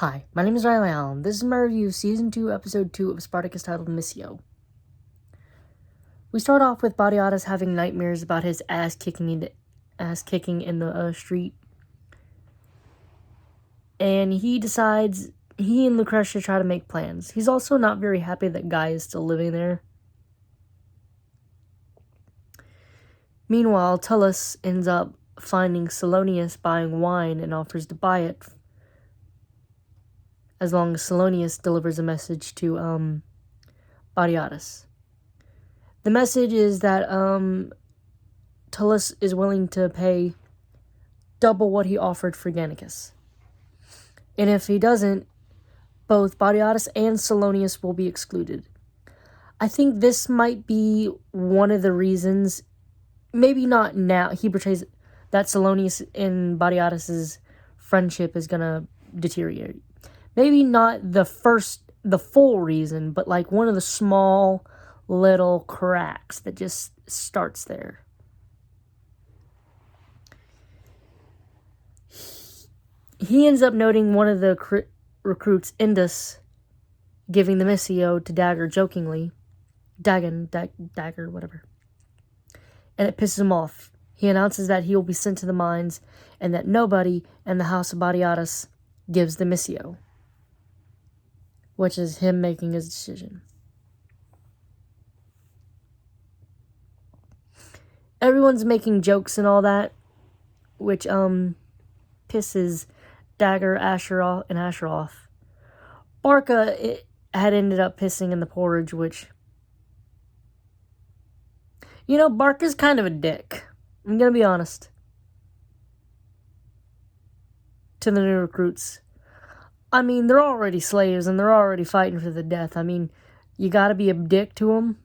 Hi, my name is Riley Allen. This is my review of Season 2, Episode 2 of Spartacus titled Missio. We start off with Badiatus having nightmares about his ass kicking in the street. And he decides he and Lucretia try to make plans. He's also not very happy that Guy is still living there. Meanwhile, Tullus ends up finding Salonius buying wine and offers to buy it as long as Salonius delivers a message to Badiatus. The message is that Tullus is willing to pay double what he offered for Gannicus. And if he doesn't, both Badiatus and Salonius will be excluded. I think this might be one of the reasons, maybe not now, he portrays that Salonius and Badiatus' friendship is going to deteriorate. Maybe not the full reason, but like one of the small little cracks that just starts there. He ends up noting one of the recruits, Indus, giving the Missio to Dagger jokingly. Dagger, whatever. And it pisses him off. He announces that he will be sent to the mines and that nobody in the house of Badiatus gives the Missio, which is him making his decision. Everyone's making jokes and all that, which pisses Dagger, Asher off. Barca had ended up pissing in the porridge, which, Barca's kind of a dick. I'm gonna be honest. To the new recruits. I mean, they're already slaves and they're already fighting for the death. I mean, you gotta be a dick to them.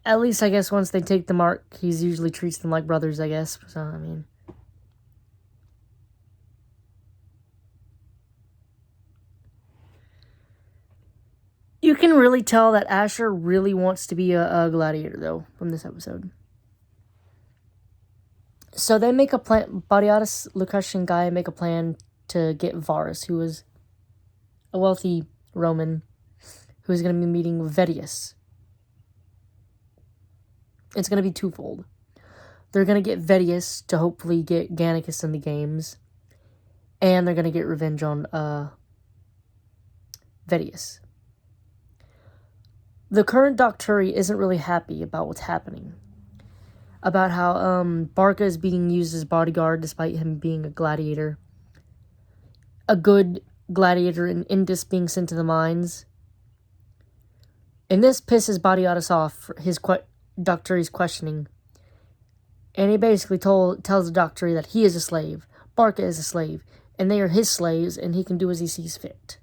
At least, I guess, once they take the mark, he usually treats them like brothers, I guess. So, I mean. You can really tell that Asher really wants to be a gladiator, though, from this episode. So they make a plan. Badiatus, Lucretia, and Guy make a plan to get Varus, who is a wealthy Roman, who is going to be meeting with Vedius. It's going to be twofold. They're going to get Vedius to hopefully get Gannicus in the games, and they're going to get revenge on Vedius. The current Docturi isn't really happy about what's happening. About how Barca is being used as bodyguard despite him being a gladiator. A good gladiator, and Indus being sent to the mines. And this pisses Badiatus off for his Docturi's questioning. And he basically tells the Docturi that he is a slave, Barca is a slave, and they are his slaves, and he can do as he sees fit.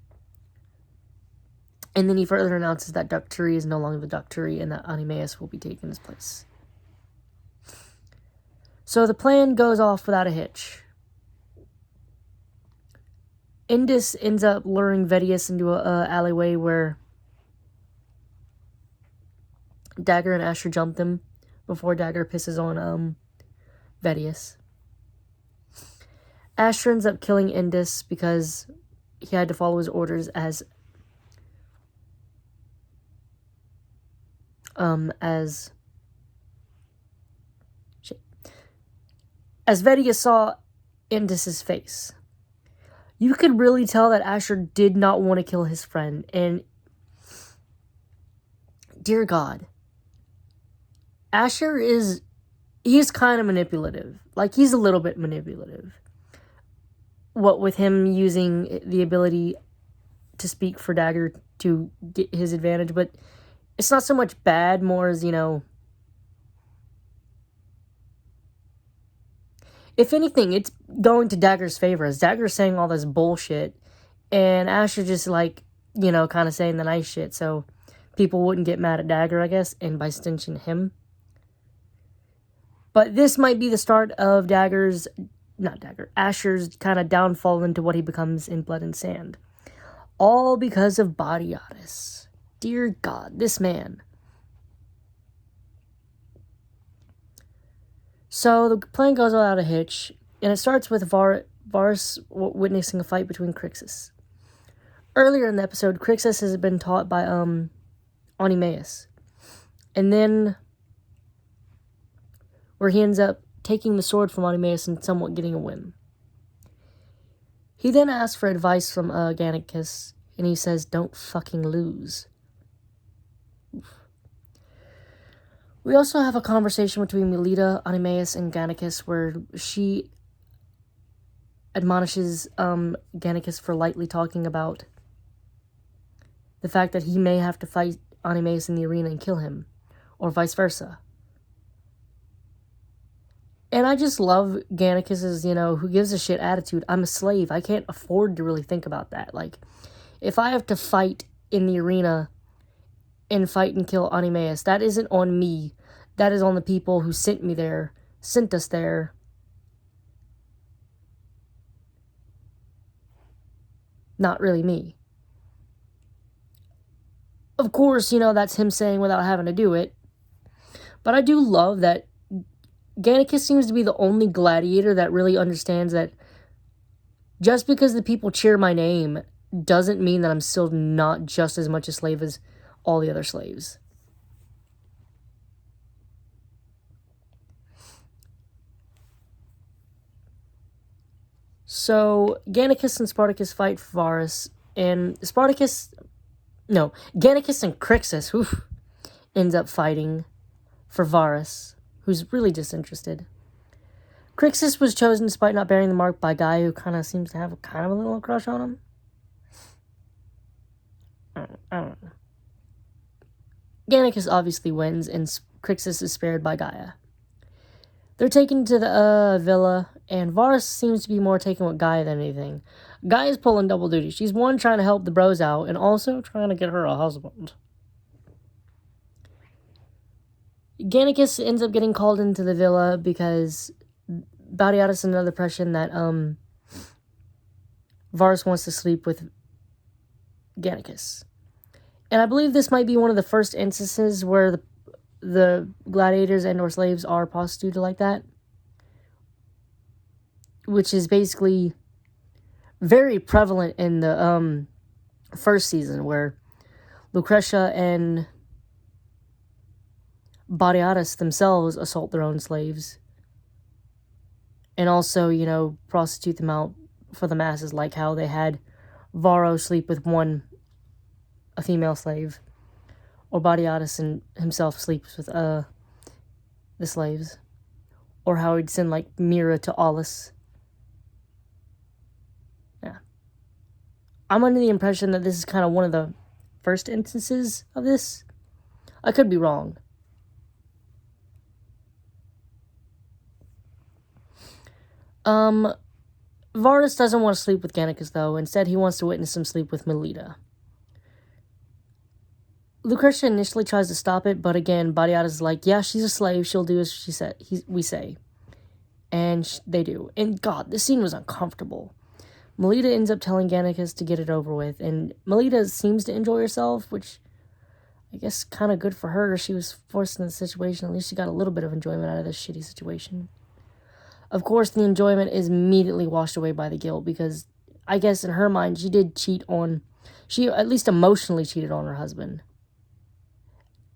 And then he further announces that Docturi is no longer the Docturi and that Animaeus will be taking his place. So the plan goes off without a hitch. Indus ends up luring Vedius into a alleyway where Dagger and Asher jump them before Dagger pisses on Vedius. Asher ends up killing Indus because he had to follow his orders as Vedius saw Indus's face. You could really tell that Asher did not want to kill his friend, and dear God, Asher he's kind of manipulative. Like, he's a little bit manipulative. What with him using the ability to speak for Dagger to get his advantage, but it's not so much bad, more as, if anything, it's going to Dagger's favor, as Dagger's saying all this bullshit, and Asher just, kind of saying the nice shit, so people wouldn't get mad at Dagger, I guess, and by extension, him. But this might be the start of Asher's kind of downfall into what he becomes in Blood and Sand. All because of Badiatus. Dear God, this man. So the plan goes without a hitch, and it starts with Varus witnessing a fight between Crixus. Earlier in the episode, Crixus has been taught by Oenomaus. And then where he ends up taking the sword from Oenomaus and somewhat getting a win. He then asks for advice from Gannicus, and he says, "Don't fucking lose." Oof. We also have a conversation between Melita, Oenomaus, and Gannicus where she admonishes Gannicus for lightly talking about the fact that he may have to fight Oenomaus in the arena and kill him, or vice versa. And I just love Gannicus's, who gives a shit attitude. I'm a slave. I can't afford to really think about that. Like, if I have to fight in the arena and fight and kill Oenomaus, that isn't on me. That is on the people who sent us there. Not really me. Of course, that's him saying without having to do it. But I do love that Gannicus seems to be the only gladiator that really understands that just because the people cheer my name doesn't mean that I'm still not just as much a slave as all the other slaves. So, Gannicus and Spartacus fight for Varus, and Gannicus and Crixus, ends up fighting for Varus, who's really disinterested. Crixus was chosen despite not bearing the mark by a guy who kind of seems to have a little crush on him. I don't know. Gannicus obviously wins, and Crixus is spared by Gaia. They're taken to the villa, and Varus seems to be more taken with Gaia than anything. Gaia's pulling double duty. She's one, trying to help the bros out, and also trying to get her a husband. Gannicus ends up getting called into the villa because Batiatus is under the impression that Varus wants to sleep with Gannicus. And I believe this might be one of the first instances where the gladiators and or slaves are prostituted like that. Which is basically very prevalent in the first season, where Lucretia and Batiatus themselves assault their own slaves. And also, prostitute them out for the masses, like how they had Varro sleep with a female slave. Or Batiatus and himself sleeps with the slaves. Or how he'd send, Mira to Aulis. Yeah. I'm under the impression that this is kind of one of the first instances of this. I could be wrong. Varus doesn't want to sleep with Gannicus, though. Instead, he wants to witness him sleep with Melita. Lucretia initially tries to stop it, but again, Batiatus is like, yeah, she's a slave. She'll do as we say. And they do. And God, this scene was uncomfortable. Melita ends up telling Gannicus to get it over with. And Melita seems to enjoy herself, which I guess kind of good for her. She was forced in the situation. At least she got a little bit of enjoyment out of this shitty situation. Of course, the enjoyment is immediately washed away by the guilt, because I guess in her mind, she at least emotionally cheated on her husband.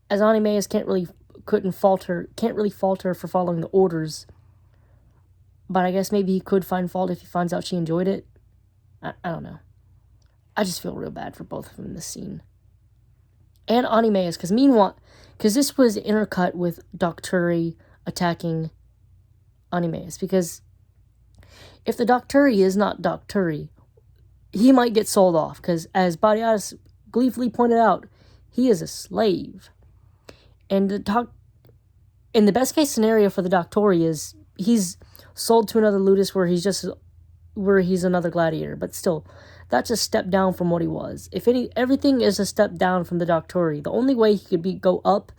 As Oenomaus can't really fault her for following the orders, but I guess maybe he could find fault if he finds out she enjoyed it. I don't know. I just feel real bad for both of them in this scene. And Oenomaus, because this was intercut with Docturi attacking Oenomaus, because if the Docturi is not Docturi, he might get sold off, because as Batiatus gleefully pointed out, he is a slave. And in the best case scenario for the Docturi is he's sold to another ludus where he's another gladiator, but still, that's a step down from what he was. Everything is a step down from the Docturi. The only way he could go up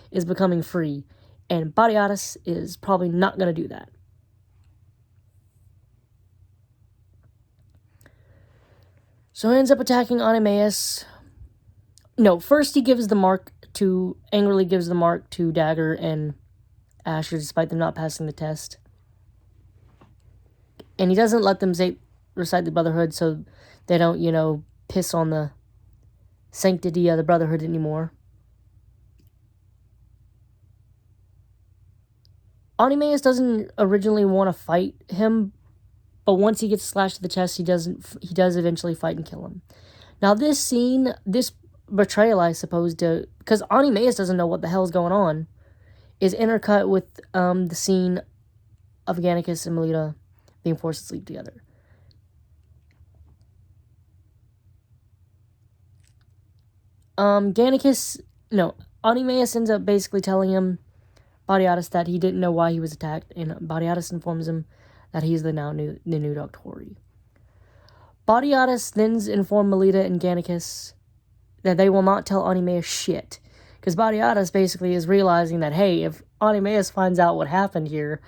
is becoming free. And Batiatus is probably not going to do that. So he ends up attacking Oenomaus. No, first he angrily gives the mark to Dagger and Asher, despite them not passing the test. And he doesn't let them recite the Brotherhood so they don't, you know, piss on the sanctity of the Brotherhood anymore. Oenomaus doesn't originally want to fight him, but once he gets slashed to the chest, he does eventually fight and kill him. Now this scene, this betrayal, I suppose, because Oenomaus doesn't know what the hell's going on, is intercut with the scene of Gannicus and Melita being forced to sleep together. Oenomaus ends up basically telling him, Batiatus, that he didn't know why he was attacked, and Batiatus informs him that he's the new Doctori. Batiatus then informed Melita and Gannicus that they will not tell Oenomaus shit, because Batiatus basically is realizing that, hey, if Oenomaus finds out what happened here,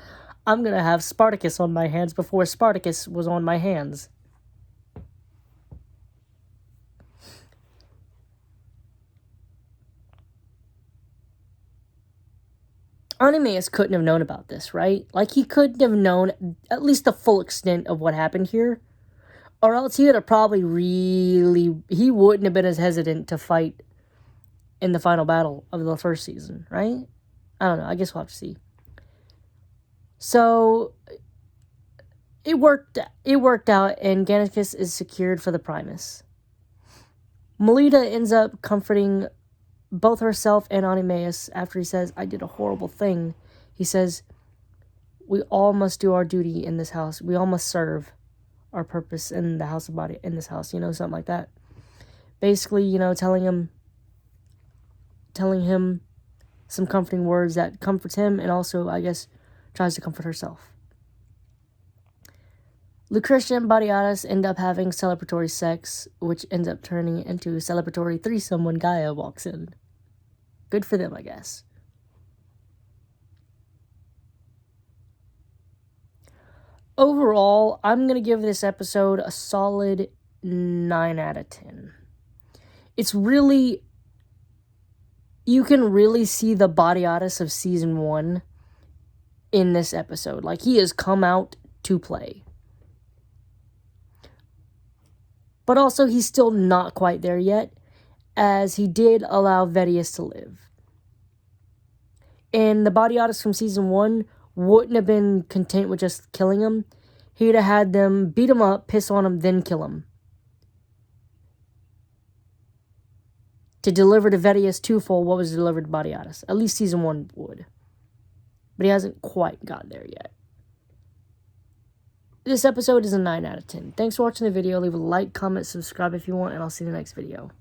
I'm going to have Spartacus on my hands before Spartacus was on my hands. Oenomaus couldn't have known about this, right? Like, he couldn't have known at least the full extent of what happened here. Or else he would have probably he wouldn't have been as hesitant to fight in the final battle of the first season, right? I don't know. I guess we'll have to see. So, it worked out, and Gannicus is secured for the Primus. Melita ends up comforting both herself and Oenomaus after he says, I did a horrible thing. He says, we all must do our duty in this house. We all must serve our purpose in the house of body, in this house, something like that. Basically, telling him some comforting words that comforts him and also, I guess, tries to comfort herself. Lucretia and Batiatus end up having celebratory sex, which ends up turning into a celebratory threesome when Gaia walks in. Good for them, I guess. Overall, I'm going to give this episode a solid 9 out of 10. It's really... You can really see the Batiatus of Season 1 in this episode. Like, he has come out to play. But also, he's still not quite there yet, as he did allow Vettius to live. And the Batiatus from Season 1 wouldn't have been content with just killing him. He'd have had them beat him up, piss on him, then kill him. To deliver to Vettius twofold what was delivered to Batiatus. At least Season 1 would. But he hasn't quite got there yet. This episode is a 9 out of 10. Thanks for watching the video. Leave a like, comment, subscribe if you want, and I'll see you in the next video.